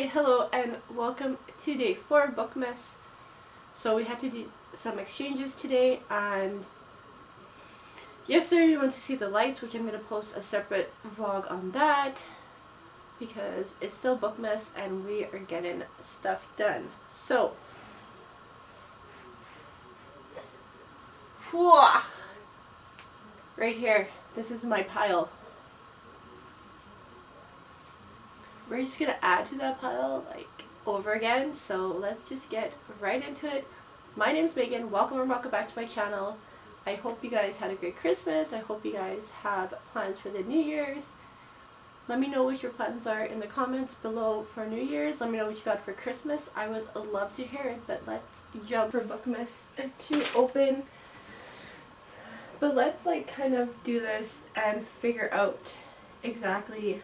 Hi, hello, and welcome to day 4 of bookmas. So we had to do some exchanges today, and yesterday we went to see the lights, which I'm going to post a separate vlog on that because it's still bookmas and we are getting stuff done. So right here, this is my pile. We're just gonna add to that pile like over again, so let's just get right into it. My name's Megan. Welcome or welcome back to my channel. I hope you guys had a great Christmas. I hope you guys have plans for the New Year's. Let me know what your plans are in the comments below for New Year's. Let me know what you got for Christmas. I would love to hear it, but let's jump for bookmas to open. But let's like kind of do this and figure out exactly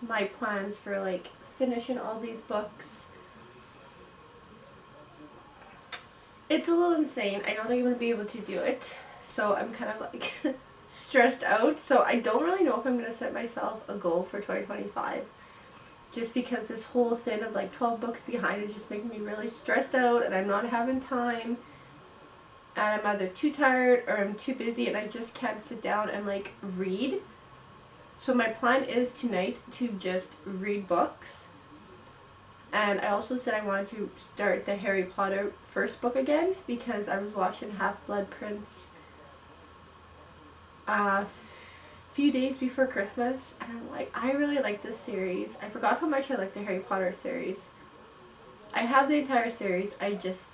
my plans for like finishing all these books. It's a little insane. I don't think I'm going to be able to do it, so I'm kind of like stressed out. So I don't really know if I'm going to set myself a goal for 2025, just because this whole thing of like 12 books behind is just making me really stressed out, and I'm not having time, and I'm either too tired or I'm too busy and I just can't sit down and like read. So my plan is tonight to just read books, and I also said I wanted to start the Harry Potter first book again because I was watching Half-Blood Prince a few days before Christmas, and I'm like, I really like this series. I forgot how much I like the Harry Potter series. I have the entire series, I just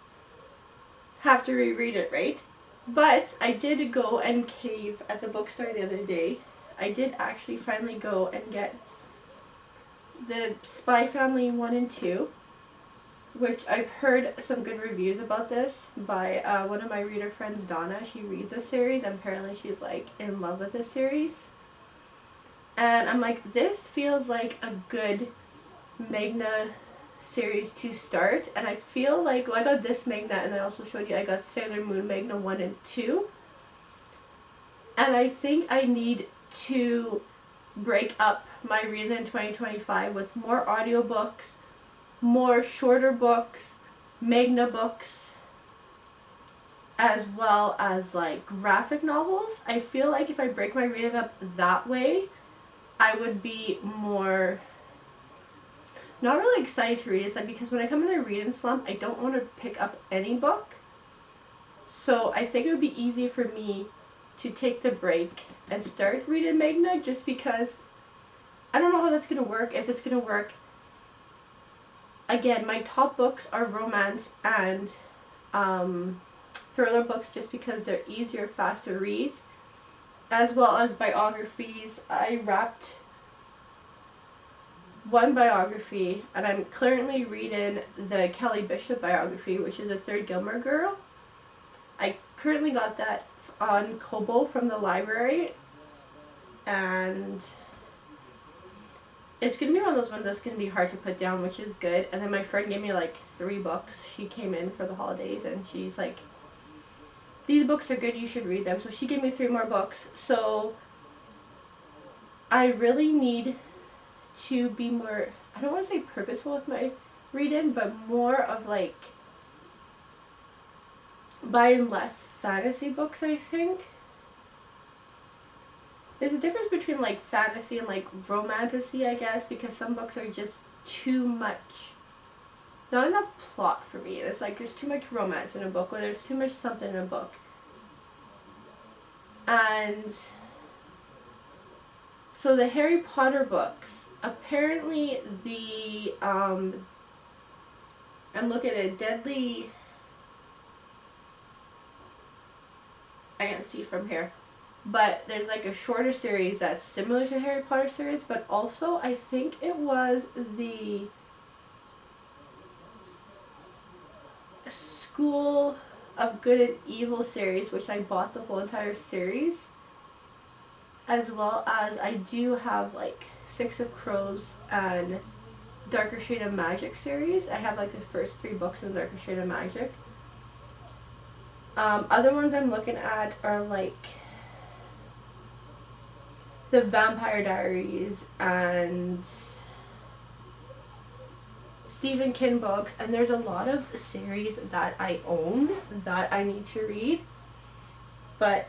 have to reread it, right? But I did go and cave at the bookstore the other day. I did actually finally go and get the Spy Family 1 and 2, which I've heard some good reviews about this by one of my reader friends, Gianna. She reads this series, and apparently she's like in love with this series. And I'm like, this feels like a good Magna series to start. And I feel like, well, I got this Magna, and I also showed you I got Sailor Moon Magna 1 and 2. And I think I need to break up my reading in 2025 with more audiobooks, more shorter books, Magna books, as well as like graphic novels. I feel like if I break my reading up that way, I would be more not really excited to read. It's like, because when I come in a reading slump, I don't want to pick up any book. So I think it would be easy for me to take the break and start reading Magna, just because I don't know how that's going to work, if it's going to work. Again, my top books are romance and thriller books, just because they're easier, faster reads, as well as biographies. I wrapped one biography, and I'm currently reading the Kelly Bishop biography, which is a third Gilmore Girl. I currently got that on Kobo from the library, and it's going to be one of those ones that's going to be hard to put down, which is good. And then my friend gave me like 3 books. She came in for the holidays and she's like, these books are good, you should read them. So she gave me 3 more books. So I really need to be more, I don't want to say purposeful with my reading, but more of like buying less fantasy books, I think. There's a difference between like fantasy and like romantasy, I guess, because some books are just too much, not enough plot for me. It's like there's too much romance in a book, or there's too much something in a book. And so the Harry Potter books, apparently the I'm looking at Deadly, I can't see from here, but there's like a shorter series that's similar to the Harry Potter series, but also I think it was the School of Good and Evil series, which I bought the whole entire series, as well as I do have like Six of Crows and Darker Shade of Magic series. I have like the first 3 books in Darker Shade of Magic. Other ones I'm looking at are like the Vampire Diaries and Stephen King books, and there's a lot of series that I own that I need to read. But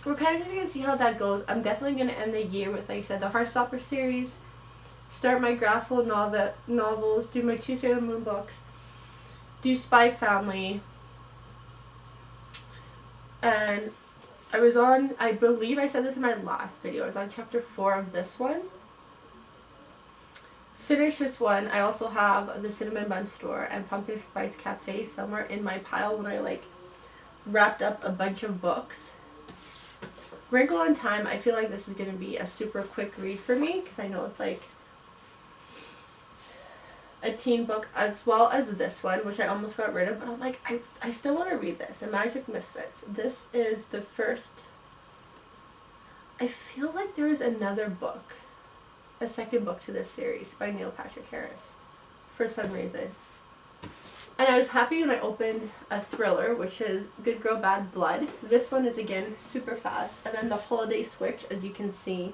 we're kind of just going to see how that goes. I'm definitely going to end the year with, like I said, the Heartstopper series, start my graphic novels, do my 2 Sailor Moon books, do Spy Family, and I was on, I believe I said this in my last video, I was on chapter 4 of this one. Finish this one. I also have the Cinnamon Bun Store and Pumpkin Spice Cafe somewhere in my pile when I like wrapped up a bunch of books. Wrinkle in Time, I feel like this is going to be a super quick read for me because I know it's like a teen book as well as this one, which I almost got rid of, but I'm like, I still want to read this. The Magic Misfits. This is the first, I feel like there is another book, a second book to this series by Neil Patrick Harris for some reason. And I was happy when I opened a thriller, which is Good Girl Bad Blood. This one is again super fast. And then the Holiday Switch, as you can see,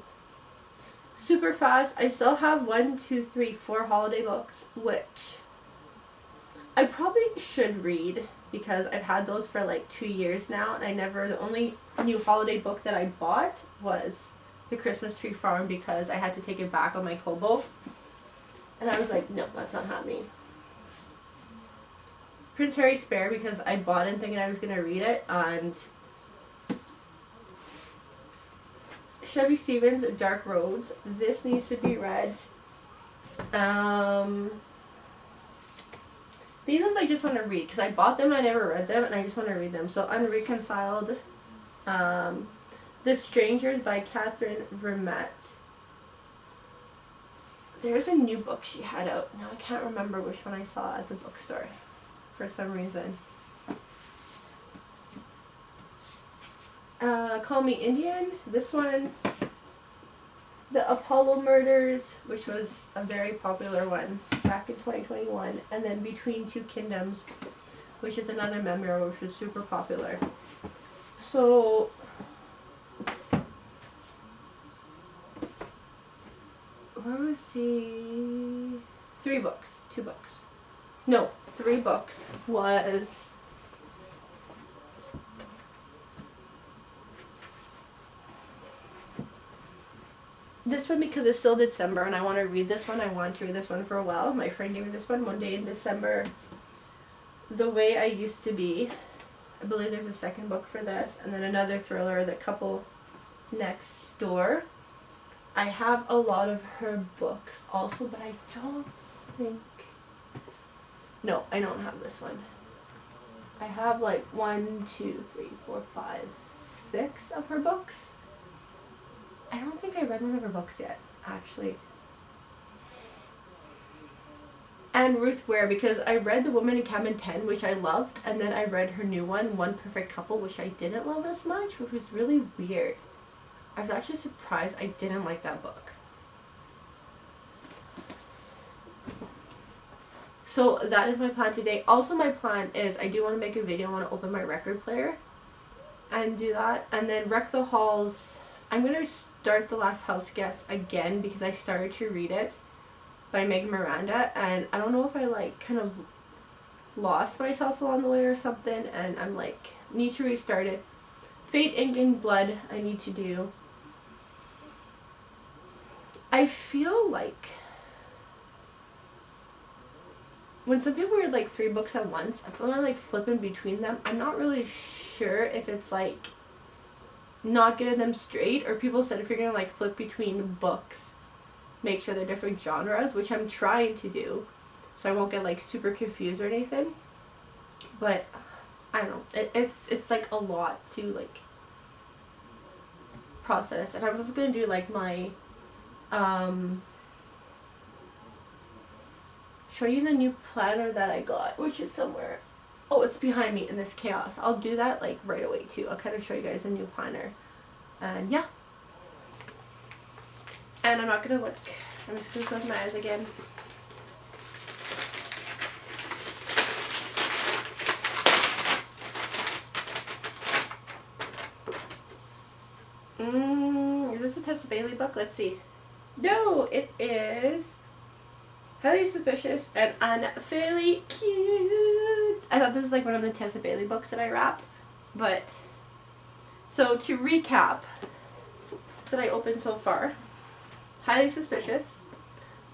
super fast. I still have 4 holiday books, which I probably should read because I've had those for like 2 years now, and the only new holiday book that I bought was The Christmas Tree Farm because I had to take it back on my Kobo. And I was like, no, that's not happening. Prince Harry Spare because I bought it thinking I was going to read it, and Chevy Stevens, Dark Roads. This needs to be read. These ones I just want to read because I bought them, I never read them, and I just want to read them. So Unreconciled. The Strangers by Catherine Vermette. There's a new book she had out. Now I can't remember which one I saw at the bookstore for some reason. Call Me Indian. This one, The Apollo Murders, which was a very popular one back in 2021. And then Between Two Kingdoms, which is another memoir which was super popular. So where was the 3 books? 2 books. No, 3 books was this one because it's still December and I want to read this one. I want to read this one for a while. My friend gave me this one day in December. The Way I Used to Be. I believe there's a second book for this. And then another thriller, The Couple Next Door. I have a lot of her books also, but I don't think... No, I don't have this one. I have like 1, 2, 3, 4, 5, 6 of her books. I don't think I read one of her books yet, actually. And Ruth Ware, because I read The Woman in Cabin 10, which I loved, and then I read her new one, One Perfect Couple, which I didn't love as much, which was really weird. I was actually surprised I didn't like that book. So that is my plan today. Also my plan is I do want to make a video. I want to open my record player and do that. And then Wreck the Halls. I'm going to start The Last House Guest again because I started to read it by Meg Miranda. And I don't know if I like kind of lost myself along the way or something. And I'm like, need to restart it. Fate, Ink, and Blood I need to do. I feel like when some people read like 3 books at once, I feel like flipping between them. I'm not really sure if it's like not getting them straight, or people said if you're gonna like flip between books, make sure they're different genres, which I'm trying to do, so I won't get like super confused or anything. But I don't know. It's like a lot to like process, and I was also gonna do like my show you the new planner that I got, which is somewhere. Oh, it's behind me in this chaos. I'll do that like right away too. I'll kind of show you guys a new planner. And yeah. And I'm not gonna look. I'm just gonna close my eyes again. Is this a Tessa Bailey book? Let's see. No, it is Highly Suspicious and Unfairly Cute. I thought this was like one of the Tessa Bailey books that I wrapped. But, so to recap, that I opened so far. Highly Suspicious,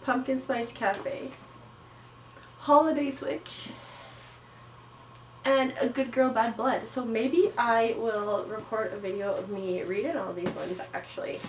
Pumpkin Spice Cafe, Holiday Switch, and A Good Girl Bad Blood. So maybe I will record a video of me reading all these ones actually.